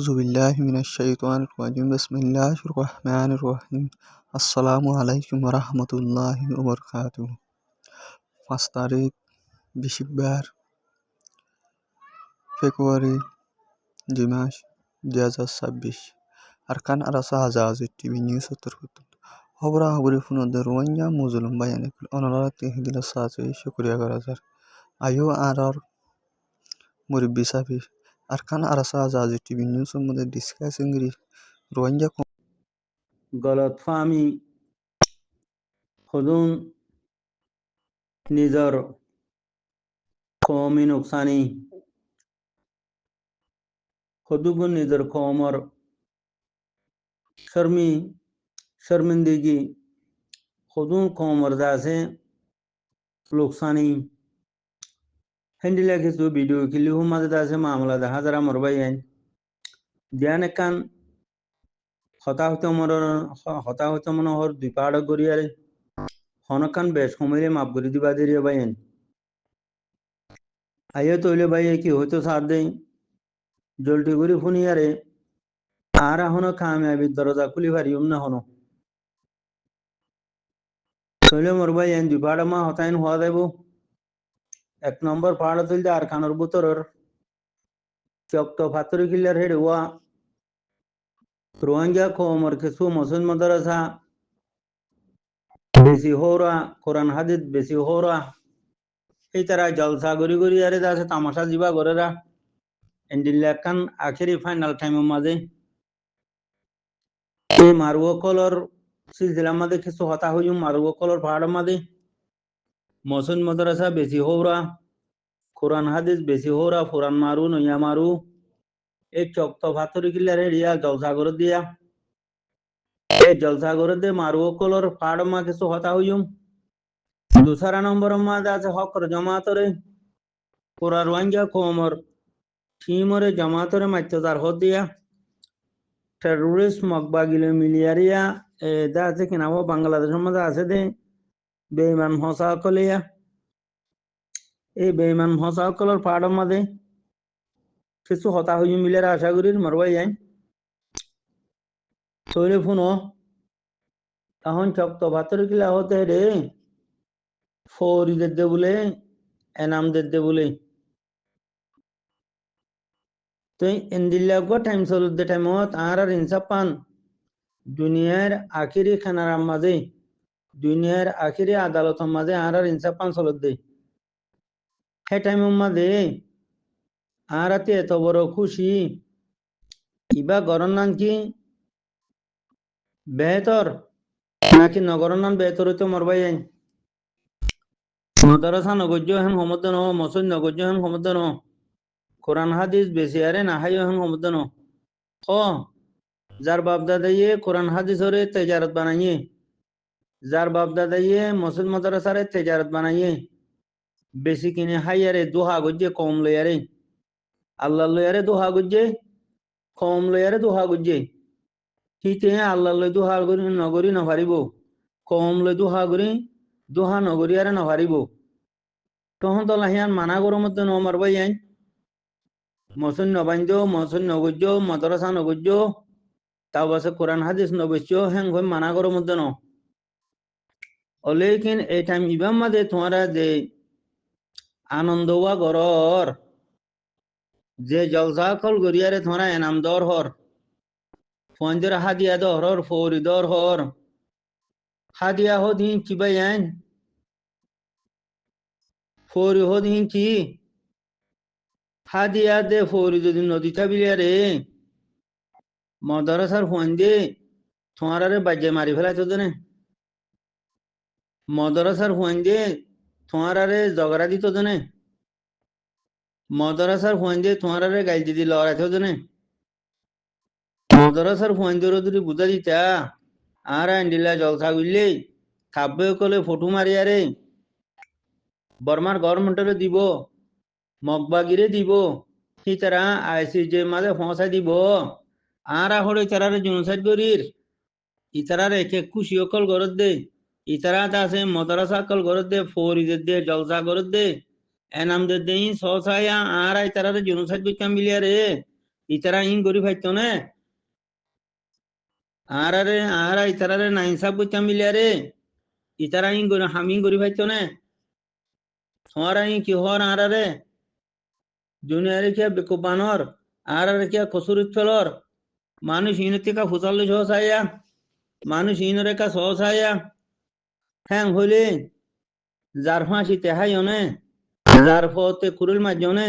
بالله من الشيطان الرجيم بسم الله الرحمن الرحيم السلام عليكم ورحمة الله وبركاته 5 তারিখ 20 ফেব্রুয়ারি 2026 Arkan arasa hazazi TV News terkutuk Hobra haburi funo derwanya muzulum bayani onorat hidila saati shukriya garazar ayo arar muribbi safi Arkan arasa hazazi TV News mudde discussing Rohingya গলতফামি খুদুন নিজর কৌমি নুকসানি খুদুগুন নিজর কৌমর शर्मिंदगी खुदूं कौमर दासे नुकसानी हिंदिला के so video के लिए मदद दासे मामला दा हजरा मरबायन ध्यान कान हताहत मनोहर द्विपाड़ गरियारे हनकान बेश हमेले माफ करी दिबा देरिया बायन आयो तोले बाये की होतो साथ दे जल्टी गुरी फुनियारे आरा हनो कामयाबी दरजा खुली भारियम ना हनो तोले मरबायन द्विपाड़ मा हताइन हुआ देबो एक नंबर पाड़ तुलते आरखानर बुतरर चक्तो फातरी किल्लर हेड हुआ रोहिंग्या कौमर के सु मसूद मदरसा बेसी हो रहा कुरान हदीस बेसी हो रहा এই তারা জলসা গরি গরি আরে দাসে তামাশা জিবা গরেরা এন্ডিল্লাকান আখেরি ফাইনাল টাইমের মাঝে এই মারুও কলর সিলসিলা মাঝে কিছু হতা হইম মারুও কলর পাহাড় মাঝে মসুদ মাদ্রাসা বেশি হোরা কোরআন হাদিস বেশি হোরা ফুরান মারু নইয়া মারু এই চক্ত ফাতরি কিলারে রিয়া জলসা করে দিয়া এই জলসা করে দে মারুও কলর পাহাড় মা কিছু হতা হইম दूसरा नंबर मादा से हकर जमातरे पूरा रोहिंग्या कोमर टीमरे जमातरे मच्चदार हो दिया टेररिस्ट मकबागिले मिलियरिया दासे कि नावो बांग्लादेश में दासे दे बेईमान हौसा कलिया ए बेईमान हौसा कलर पाड़ मदे किसु होता हुई मिले आशा करी मरवाई जाए सोले फुनो तहन चक तो भातर किला होते रे ফৌরি দেদে বলে এনাম দেদে বলে তো এন্দিল্লা গো টাইম চলুদে টাইমত আর ইনসাফ পান দুনিয়ার আখিরি খানার মাঝে দুনিয়ার আখিরি আদালতের মাঝে আর ইনসাফ পান চলুদে হে টাইমের মাঝে আর এত বড় খুশি ইবা গরনান কি বেহতর নাকি নগরনান বেহতর হইতে মরবাই আইন মাদ্রাসা নগজ্য হেন সমুদ্র ন মসজিদ নগজ্য হেন সমুদ্র ন কোরআন হাদিস বেশি আরে না হাই হেন সমুদ্র ন যার বাপ দাদাইয়ে কোরআন হাদিসরে তেজারত বানাইয়ে যার বাপ দাদাইয়ে মসজিদ মাদ্রাসারে তেজারত বানাইয়ে বেশি কিনে হাই আরে দোহা গজ্জে কম লই আরে আল্লাহ লই আরে দোহা গজ্জে কম লই আরে দোহা গজ্জে হিতে আল্লাহ লই দোহা গরি নগরি না পারিব কম লই দোহা গরি দোহা নগরি আরে না পারিব তখন তো লাহিয়ান মানা গরম মধ্যে ন মারবাই আইন মসুন নবাঞ্জ মসুন নগজ্য মাদ্রাসা নগজ্য তাও বাসে কোরআন হাদিস নবজ্য হ্যাং হই মানা গরম মধ্যে ন অলেকিন এই টাইম ইবাম মাদে তোমারা যে আনন্দ হওয়া গরর যে জলসা কল গরিয়ারে তোমারা এনাম দর হর ফঞ্জর হাদিয়া দর হর ফৌরি দর হর হাদিয়া হদিন কিবাই আইন ফৌরি হদিন কি হাদিয়া দে ফৌরি যদি নদী চাবিলিয়ারে মদরসার ফোন দে তোমারে বাজে মারি ফেলাইতো দেনে মদরসার ফোন দে তোমারে জগরা দিত দেনে মদরসার ফোন দে তোমারে গাইল দিদি লড়াইতো দেনে মদরসার ফোন দে যদি বুঝা দিতা আর আন্ডিলা জলসা গুললে খাবে কলে ফটো মারিয়ারে বর্মার গভর্নমেন্টরে দিব মগবাগিরে দিব হিতারা আইসিজে মাঝে পৌঁছাই দিব আর হরে তারারে জনসাইড করির ইতারার একে খুশি অকল গরত দে ইতারা আছে মদরসা কল গরত দে ফৌরি দে জলসা গরত দে এনাম দে সসায়া আর ইতারারে জনসাইড করতাম মিলিয়া রে ইতারা ইন গরি ফাইতো না আরা ইতারারে না ইনসাফ করতাম মিলিয়ারে ইতারা ইন গরি হামিন গরি ফাইতো না তোমারা ইন কি হর আরারে দুনিয়ারে কি বেকুবানর আরারে কি কসুরিত ফেলর মানুষ ইনতিকা ফুসাল্লি সহসাইয়া মানুষ ইনরে কা সহসাইয়া হ্যাং হইলে যার ফাঁসি তেহাই অনে যার ফতে কুরুল মাঝনে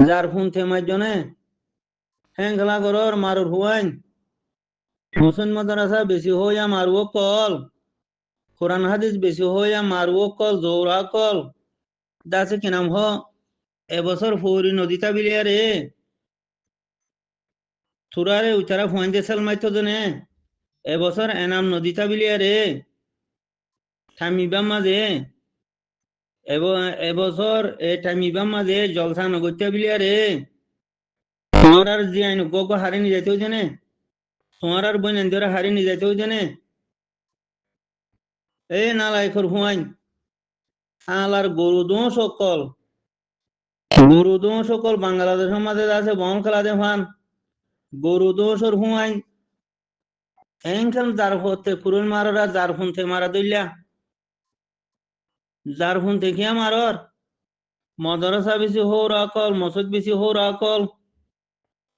যার ফোন থে মাঝনে হ্যাং খেলা করর মারুর হুয়াইন হোসেন মাদ্রাসা বেশি হইয়া মারুও কল কোরআন হাদিস বেশি হইয়া মারুও কল জৌরা কল দাসে কি নাম হ এবছর ফৌরি নদীতা বিলিয়া রে থুরারে উচারা ফুয়াইন দেশাল মাইতো জনে এবছর এনাম নদীতা বিলিয়া রে থামিবা মাঝে এবছর থামিবা মাঝে জলসা নগত্যা বিলিয়া রে তোমার আর জি আইন গো হারে নি যাইতেও জানে তোমার আর বই নেন্দরা হারে নি যাইতেও জানে এ নালাইখর হুয়াইন আলার গরু দোষ সকল বাংলাদেশের মাঝে আছে বন খেলা দে ফান গরু দোষর হুয়াইন এনখান যার ফতে কুরুল মাররা যার ফোন থেকে মারা দইলা যার ফোন থেকে মারর মদরসা বেশি হো রাকল মসজিদ বেশি হো রাকল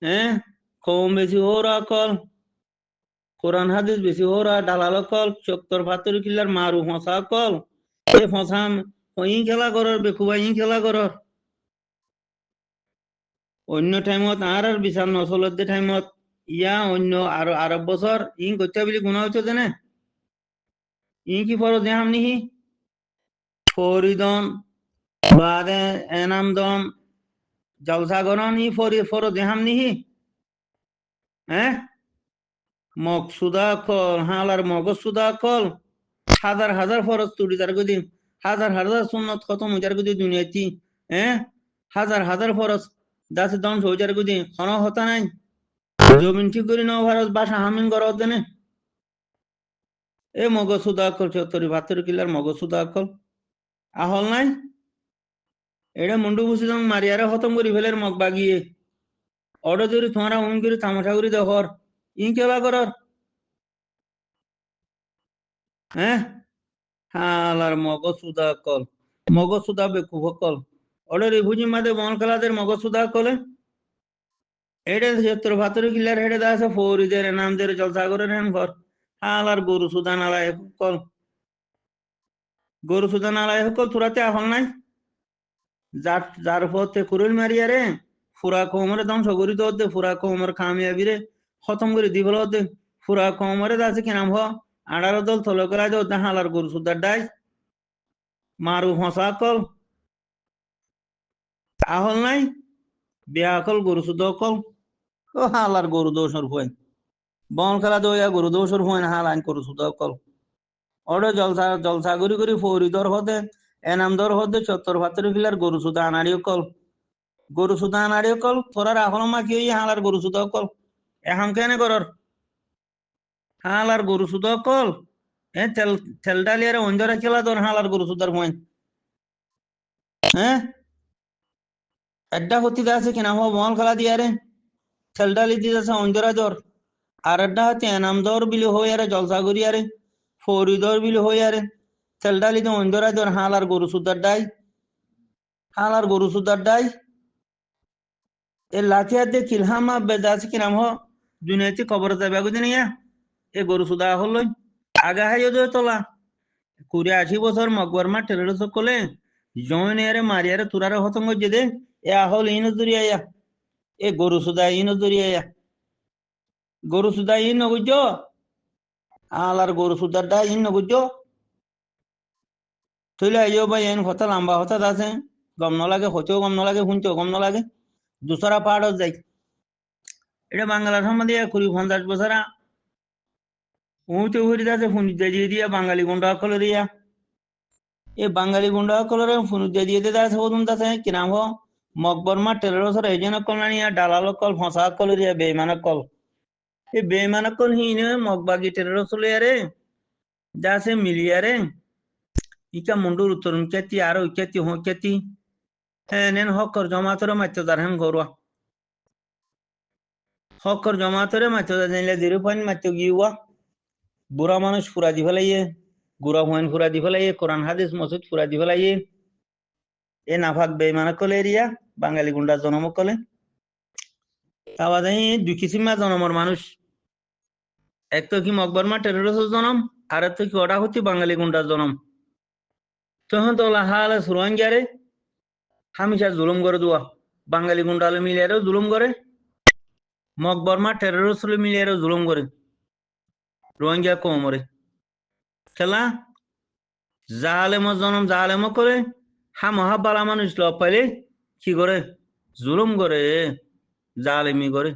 হ্যাঁ কম বেশি হো রাকল কোরআন হাদিস বেশি হো রা ডালাল কল চক্তর ফাতর কিল্লার মারু ফসা কল এ ফসাম ওই খেলা করর বেকুবা ইন খেলা করর অন্য টাইমত আর বিচার নচলত টাইমত ইয়া অন্য আর আরব বছর ইন করতে বলি গুণা হইতো জানে ই কি ফরজ দেহাম নিহি ফরিদন বাদে এনামদন জলসাগরণ ই ফরজ দেহাম নিহি হ্যাঁ মকসুদা কল হালার মগসুদা কল হাজার হাজার ফরজ তুড়ি যার গদিন হাজার হাজার সুন্নত খতম হইজার গদি দুনিয়াতি হ্যাঁ হাজার হাজার ফরজ দাসে দম হইজার গদি কোন হতা নাই জমিন ঠিক করি নাও ভারত বাসা হামিন করা হতে না এ মগসুদা কল চত্তরি ভাতর কিলার মগসুদা কল আহল নাই এটা মুন্ডু বুঝি যখন মারিয়ারে খতম করি ফেলের মগ বাগিয়ে অর্ডার ধরি তোমারা উন করি তামাশা করি দেখর ই কেলা করর হ্যাঁ হালার মগসুদা কল মগসুদা বেকুভ কল অর্ডার বুঝি মাদে বন খেলাদের মগসুদা কলে এটা সত্তর ভাতর কিলার হেডে দা আছে ফৌরিদের নামদের জলসাগরের হেন ঘর হালার গরু সুদান আলায় কল গরু সুদান আলায় কল তুরাতে আহল নাই যার যার পথে কুরুল মারিয়া রে ফুরা কোমরে দম সগরি দে ফুরা কোমর কামিয়াবি রে খতম করে দিবল দে ফুরা কোমরে দাসে কি নাম হ আড়ার দল থলো করা দে হালার গরু সুদার ডাই মারু ফসা কল আহল নাই বিয়া কল গরু সুদ কল ও হালার গরু দোষর হুয়াই বন খেলা দইয়া গরু দোষর হুয়াই হালাইন গরু সুদ কল ওরে জলসা করি ফৌরিদর হতে এনামদর হতে চত্তর ভাতর কিলার গরু সুদা আনাড়িও কল গরু সুদা আনাড়িও কল তোরার এখনো মা কি হালার গরু সুদ কল এখন কেনে করর হালার গরু সুদ কল এ তেল ডালিয়ারে অঞ্জরা খেলা তোর হালার গরু সুদার হুয়াই হ্যাঁ এড্ডা হতি আছে কিনা হো বল খেলা দিয়ারে তেল ডালি দিতেছে অঞ্জরা জ্বর আর এড্ডা হতে এনামদর বিলি হই আরে জলসা করি আরে ফৌরিদর বিলি হই আরে তেল ডালি তো অঞ্জরা জ্বর হালার গরু সুদার ডাই হালার গরু সুদার ডাই এ লাঠিয়ার দিয়ে কিলহামা বেদাছে কিনাম হ দুনিয়াতে খবর যাবে আগুদি নিয়া এ গরু সুদা হল আগা হাইও দে তোলা 80 বছর মকবর মা টেলের সকলে জয়েন এরে মারিয়ারে তুরারে হতঙ্গ যে দে এ আহল ইন জুরিয়া এ গরু সুদা ইন জুরিয়া গরু সুদা ইন নগুজ আলার গরু সুদার দা ইন নগুজ তুইলে আইও ভাই এন কথা লম্বা হতা আছে গম নলাগে হতেও গম নলাগে শুনতেও গম নলাগে দুসরা পাহাড় যাই এটা বাংলার সম্বন্ধে 20-50 বছরা উঁচে ঘুরি আছে ফুনুজা দিয়ে দিয়া বাঙালি গুন্ডা কলে দিয়া এ বাঙালি গুন্ডা কলরে ফুনুজা দিয়ে দিয়ে আছে ওদুন আছে কিনাম হ মকবর মা টেলের সর এজেন কল নানিয়া ডালাল কল ফসা কল রিয়া বেমান কল এ বেমান কল হিনে মকবাগি টেলের চলে আরে যাছে মিলিয়ারে ইকা মুন্ডুর উত্তরণ কেতি আর কেতি হ কেতি হ্যাঁ নেন হকর জমা তোর মাত্র তার হেন ঘরোয়া হকর জমাতরে মাত্র জানিলে 0 পয়েন্ট মাত্র গিয়া বুড়া মানুষ ফুরা দি ফেলাইয়ে গুড়া হুয়েন ফুরা দি ফেলাইয়ে কোরআন হাদিস মসুদ ফুরা দি ফেলাইয়ে এ নাফাক বেইমানা কলে এরিয়া বাঙালি গুন্ডা জনম কলে তাওয়া যাই দুই কিসিমা জনমর মানুষ এক তো কি মকবরমা টেরোরিস্ট জনম আর এক তো কি ওটা হচ্ছে বাঙালি গুন্ডা জনম তখন তো হালে সুরঙ্গারে হামিশা জুলুম করে দুয়া বাঙালি গুন্ডালে মিলিয়ারেও জুলুম করে মকবরমা টেরোরিস্ট মিলিয়ারেও জুলুম করে রোহিঙ্গা কোমরে খেলা জালেম জনম জালেম করে হামহা বালা মানুষ লব পাইলে কি করে জুলুম করে জালেমি করে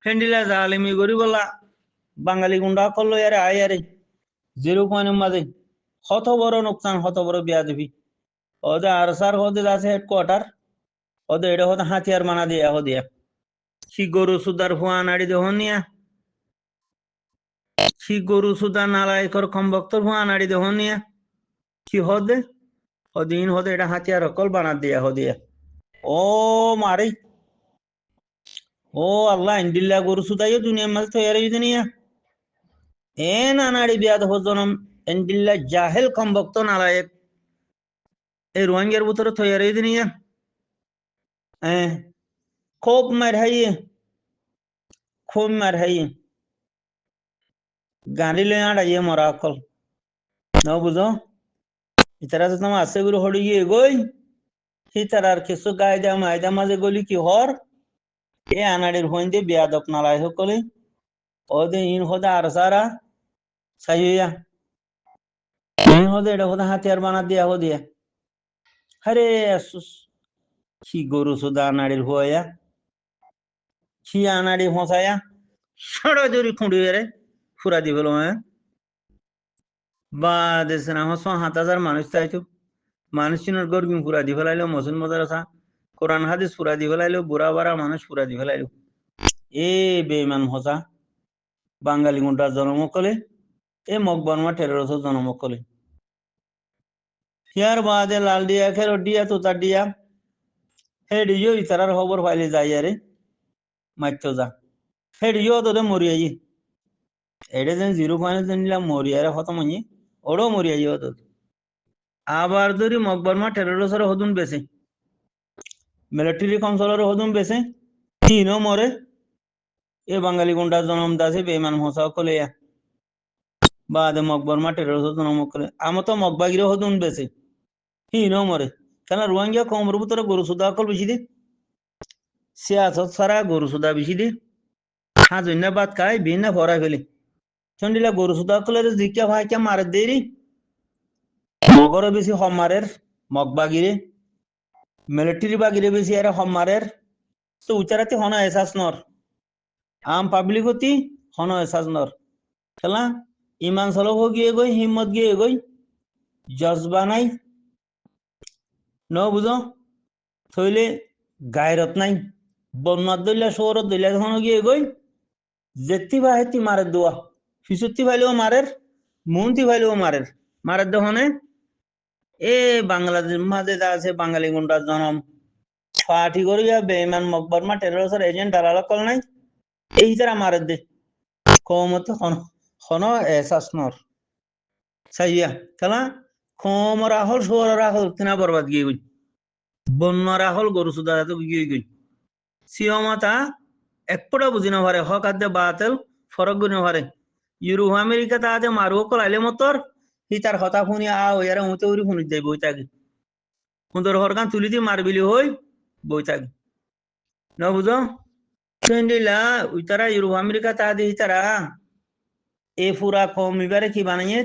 ফেন্ডিলা জালেমি করি বলা বাঙালি গুন্ডা করলো আরে আয় আরে 0 পয়েন্টের মাঝে হত বড় নোকসান হত বড় বিয়া দিবি ওদের আর স্যার ওদের আছে হেডকোয়ার্টার ওদের এটা হতে হাতিয়ার মানা দিয়া হদিয়া কি গরু সুদার ফুয়া নাড়ি দেহ নিয়া কি গরু সুদার নালায়কর কমবক্তর ফুয়া নাড়ি দেহ নিয়া কি হদে হদিন হদে এটা হাতিয়ার অকল বানা দিয়া হদিয়া ও মারি ও আল্লাহ ইন্দিল্লা গরু সুদাইও দুনিয়ার মাঝে তৈরি নিয়া এ না নাড়ি বিয়া দেহ জনম ইন্দিল্লা জাহেল কমবক্ত নালায়ক এই রোহিঙ্গার ভিতরে তৈরি নিয়া খুব মার হাইয়ে খুব মার হাইয়ে গাড়ি লই আড়াইয়ে মরা অকল ন বুঝো ইতারা তো তোমার আছে গুরু হড়ি গিয়ে গই হিতার আর কিছু গায়দা মায়দা মাঝে গলি কি হর এ আনাড়ির হইন্দে বিয়াদব নালাই সকলে ওদে ইন হদা আর সারা সাইয়া ইন হদে এটা হদা হাতিয়ার বানা দিয়া হদিয়া আরে আসুস কি গরু সুদা আনাড়ির হইয়া কি আনাড়ি ফসায়া সাড়া জরি খুঁড়ি রে ফুরা দি ফেলো বা দেশে না হস 7,000 মানুষ চাইতো মানুষ চিনার গর্বিম পুরা দি ফেলাইলো মসুন মদারসা কোরআন হাদিস পুরা দি ফেলাইলো বুড়া বাড়া মানুষ পুরা দি ফেলাইলো এ বেমান হসা বাঙালি গুন্ডা জন্ম কলে এ মকবরমা টেরোরিস্ট জন্ম কলে ইয়ার বাদে লাল দিয়া খেরো দিয়া তোতার দিয়া হেডিও ইতারার খবর পাইলে যাই আরে মাইতো যা হেডিও তোরে মরিয়াই এটা যেন 0 পয়েন্ট নিলাম মরিয়ারে খতম হইনি ওরও মরিয়াই তো আবার ধরি মকবরমা টেরোরিস্টের হদুন বেছে মিলিটারি কাউন্সিলর হদুন বেছে তিনও মরে এ বাঙালি গুন্ডা জনম দাসে বেমান হোসা কলে বাদে মকবরমা টেরোরিস্ট জনম কলে আমো তো মকবাগিরে হদুন বেছে তিনও মরে কেন রোহিঙ্গা কমর ভিতরে গরু সুদা কল বেশি দি সিয়াসত সারা গরু সুদা বেশি দি হাজন্য বাদ খাই ভিন্ন ভরা ফেলে চন্ডিলা গরু সুদা কলের জিজ্ঞা ভাই কে মারে দেরি মগর বেশি হমারের মগবাগিরে মিলিটারি বাগিরে বেশি আরে হমারের তো উচারাতে হন এসাস নর আম পাবলিক হতি হন এসাস নর খেলা ইমান সলভ গিয়ে গই হিম্মত গিয়ে গই জজবা নাই ন বুঝো থইলে গায়রত নাই বন্যার দইলা শহরত দইলা হন গিয়ে গই যেতি বা হেতি মারের দোয়া ফিসুতি ভাইলেও মারের মুন্তি ভাইলেও মারের মারের দহনে এ বাংলাদেশ মাঝে যা আছে বাঙালি গুন্ডার জনম ফাটি করিয়া বেইমান মকবরমা টেরোরিস্টের এজেন্ট দালাল কল নাই এই তারা মারের দে কমত হন এসাস নর সাইয়া খেলা কম রাহল সোর রাহল কিনা বরবাদ গিয়ে গই বন্য রাহল গরু সুদা গিয়ে গই সিয়মাতা একপটা বুঝি না পারে হক আদে বাতেল ফরক গুনে পারে ইউরোপ আমেরিকা তা আদে মারুও কলাইলে মতর হি তার হতা শুনি আ ওয়ারে উতে উরি শুনি যাই বই থাকি সুন্দর হরকান তুলি দি মারবিলি হই বই থাকি ন বুঝো সেন্ডিলা উইতারা ইউরোপ আমেরিকা তা দি তারা এ পুরা কমিবারে কি বানাইয়ে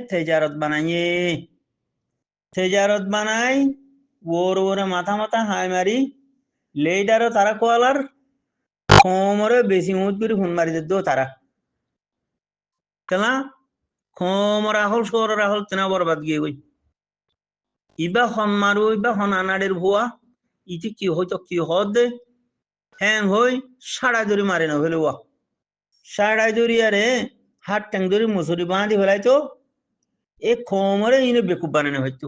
তেজারত বানাই ওর ওরে মাথা মাথা হাই মারি লেডারও তারা কোয়ালার খমরে বেশি মুজ করে ফোন মারি দো তারা কেলা খমর রাহল সর রাহল তেনা বরবাদ গিয়ে গই ইবা হন মারু ইবা হন আনাড়ের ভুয়া ইতি কি হইতো কি হদ দে হ্যাং হই সাড়া দড়ি মারে না ফেলে সাড়াই দড়ি আরে হাত ট্যাং দড়ি মুসুরি বাঁধি ফেলাইতো এ খমরে ইনে বেকুব বানানো হইতো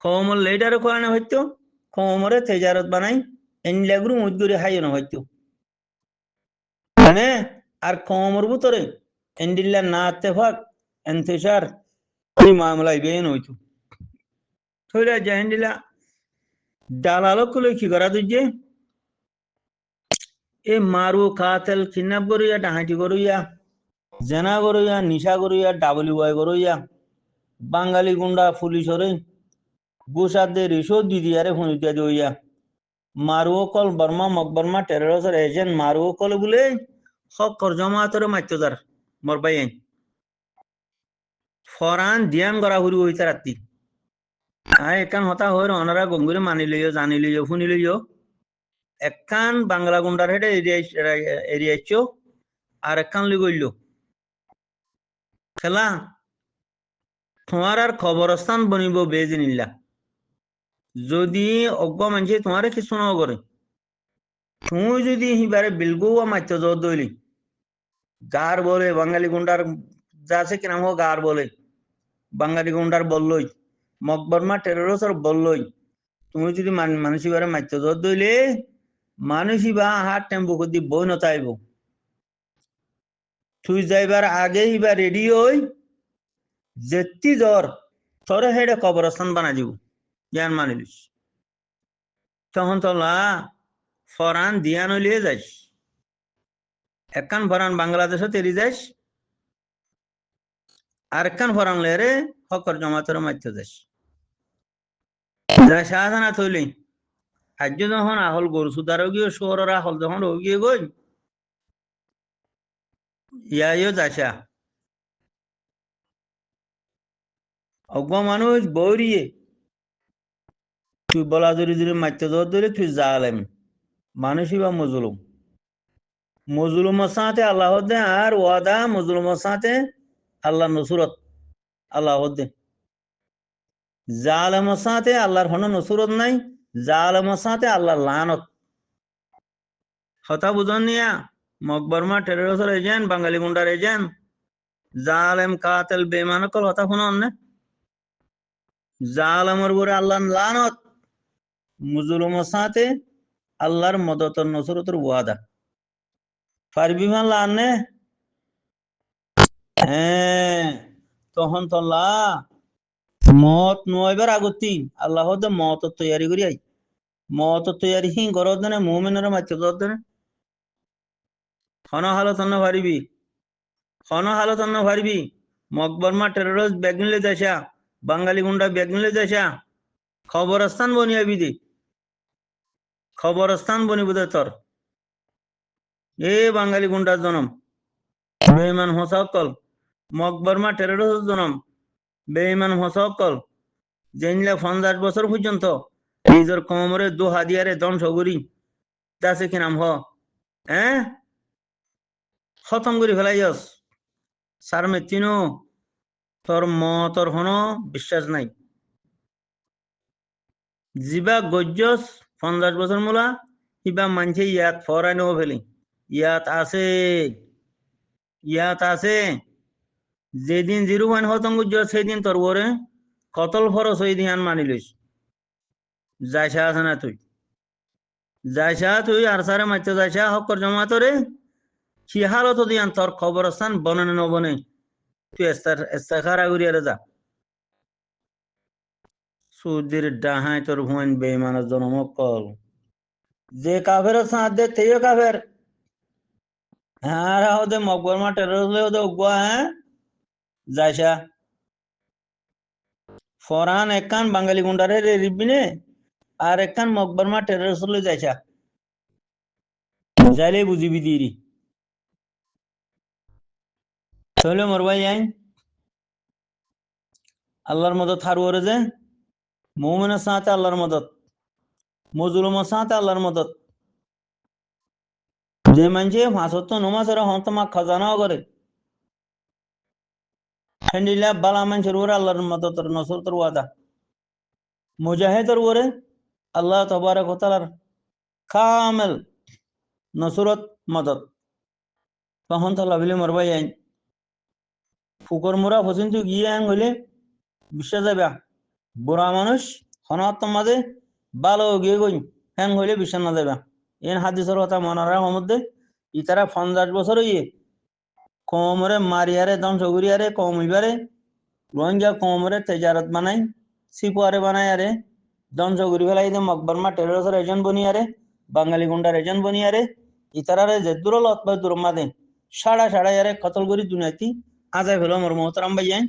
খমর লেডারও করানো হইতো খমরে তেজারত বানাই এনলাগুরু মুজ করে হাইনো হইতো নে আর কমর ভিতরে এন্ডিল্লা না ইত্তেফাক এন্তেশার এই মামলা বেন হইতো থইরা জাহেন্ডিলা দালালক লই কি করা দুজে এ মারু কাতেল কিডন্যাপ করিয়া ডাহাটি করিয়া জেনা করিয়া নিশা করিয়া WY করিয়া বাঙালি গুন্ডা পুলিশরে গোসাদের রিসোর্ট দিদিয়ারে ফোনিতিয়া দইয়া মারুকল বর্মা মকবর্মা টেররিস্টের এজেন্ট মারুকল বলে হকর জমাতরে মাত্যদার মরবাই ফরান দিয়ান গড়া হুরি হইতে রাত্রি একান হতা হইর অনারা গঙ্গুরে মানি লইও জানি লইও শুনি লইও একান বাংলা গুন্ডার হেডে এরিয়াইছো আর একান লই গইল খেলা তোমার আর খবরস্থান বনিব বেজিনিল্লা যদি অজ্ঞ মানুষে তোমারে কিছু না করে তুই যদি হিবারে বিলগু মাত্য জোর দইলি গার বলে বাঙালি গুন্ডার যা আছে কিনাম হোক গার বলে বাঙালি গুন্ডার বললই মকবরমা টেররিস্টর বললই তুমি যদি মানুষিবারে মাত্য জোর দইলে মানুষিবা হাত টেম্পো কদি বই নতাইব তুই যাইবার আগে হিবা রেডি হই যেতি জ্বর তোরে হেডে কবরস্থান বানা দিব জ্ঞান মানিলিস তখন তোলা ফরান দিয়ান হইলে যাইস একখান ফরান বাংলাদেশে তেরি যাইস আর একখান ফরান লেরে হকর জমাতরে মারতে যাইস যা শাহজানা থইলি আজ যখন আহল গরু সুদারও গিয়ে শহরের আহল যখন গিয়ে গই ইয়াইও যাইসা অজ্ঞ মানুষ বৌরিয়ে তুই বলা জুড়ি জুড়ি মারতে জোর দিলে তুই জালেম মানুষই বা মজলুম মজলুমের সাথে আল্লাহ দে আর ওয়াদা মজলুমের সাথে আল্লাহ নসুরত আল্লাহ দে জালেমের সাথে আল্লাহর হন নসুরত নাই জালেমের সাথে আল্লাহর লানত হতা বুঝন নিয়া মকবরমা টেররিস্টের এজেন্ট বাঙালি গুন্ডার এজেন্ট জালেম কাতেল বেমান কল হতা শুনন না জালেমের উপরে আল্লাহর লানত মুজলুমের সাথে আল্লাহর মদতর নসরতের ওয়াদা পারবি মান লানে হ্যাঁ তখন তোলা মত নয়বার আগতি আল্লাহ দে মত তৈয়ারি করি আই মত তৈয়ারি হি গরদ দেনে মুমিনের মাত্র দর দেনে হন হালত অন্য পারিবি হন হালত অন্য পারিবি মকবরমা টেররিস্ট ব্যাগ নিলে যাইসা বাঙালি গুন্ডা ব্যাগ নিলে যাইসা খবরস্থান বনিয়াবি দে খবরস্থান বনিব দে তোর এ বাঙালি গুন্ডার জনম বেঈমান হোসাকল মকবরমা টেররিস্ট জনম বেঈমান হোসাকল জেনলা 50 বছর পর্যন্ত নিজের কোমরে দু হাদিয়ারে ধ্বংস করি দাসে কি নাম হ্যাঁ খতম করে ফেলাইস সার মেতিনো তোর মতর হন বিশ্বাস নাই জিবা গজ্জস 50 বছর মোলা ইবা মানছে ইয়াত ফরাই নেব ফেলি ইয়াত আছে যেদিন জিরো ওয়ান হতম গুজ্জ সেদিন তোর ওরে কতল ফরস হয়ে দিয়ান মানি লইস যাইসা আছে না যাইসা তুই আর সারে মারতে যাইসা হকর জমা তোরে কি হালত দিয়ান তোর খবরস্থান বনে নবনে তুই এস্তাখারা করিয়ারে যা সুদির ডাহাই তোর ভুয়ান বেইমানের জন্ম কল যে কাফের সাথ দে তেও কাফের হ্যাঁ ওদের মকবরমা টেররিস্ট ওদের উগুয়া হ্যাঁ যাইসা ফরান একখান বাঙালি গুন্ডারে রিবিনে আর একখান মকবরমা টেররিস্ট লই যাইসা যাইলে বুঝিবি দিরি তাহলে মরবাই যাই আল্লাহর মদত হারুয়ারে যে মুমিনের সাথে আল্লাহর মদত মজলুমের সাথে আল্লাহর মদত যে মানুষে 5 ওয়াক্ত নামাজ পড়ে হন তোমাক খাজানাও করে হেন্ডিলা বালা মানুষের উপরে আল্লাহর মদতের নসরতের ওয়াদা মুজাহিদের উপরে আল্লাহ তাবারক ওয়া তাআলার কামেল নসরত মদত তখন তো লাভিলে মরবাই যাই ফুকর মোরা পর্যন্ত গিয়ে আন হইলে বিশ্বাস যাবে বুড়া মানুষ হনাত্ম মাঝে ভালো গিয়ে গই হ্যাং হইলে বিশ্বাস না যাবে এন হাদিসের কথা মনে রাখার মধ্যে ইতারা 50 বছর হইয়ে কমরে মারিয়ারে ধ্বংস করিয়ারে কম হইবারে রোহিঙ্গা কমরে তেজারত বানাই সিপুয়ারে বানাই আরে ধ্বংস করি ফেলাই দে মকবরমা টেরোরিস্টের এজেন্ট বনিয়ারে বাঙালি গুন্ডার এজেন্ট বনিয়ারে ইতারারে যে দূর লত বা দূর মাদে সাড়া সাড়া ইয়ারে কতল করি দুনিয়াতি আজাই ফেলো আমার মোহতারাম ভাইয়াই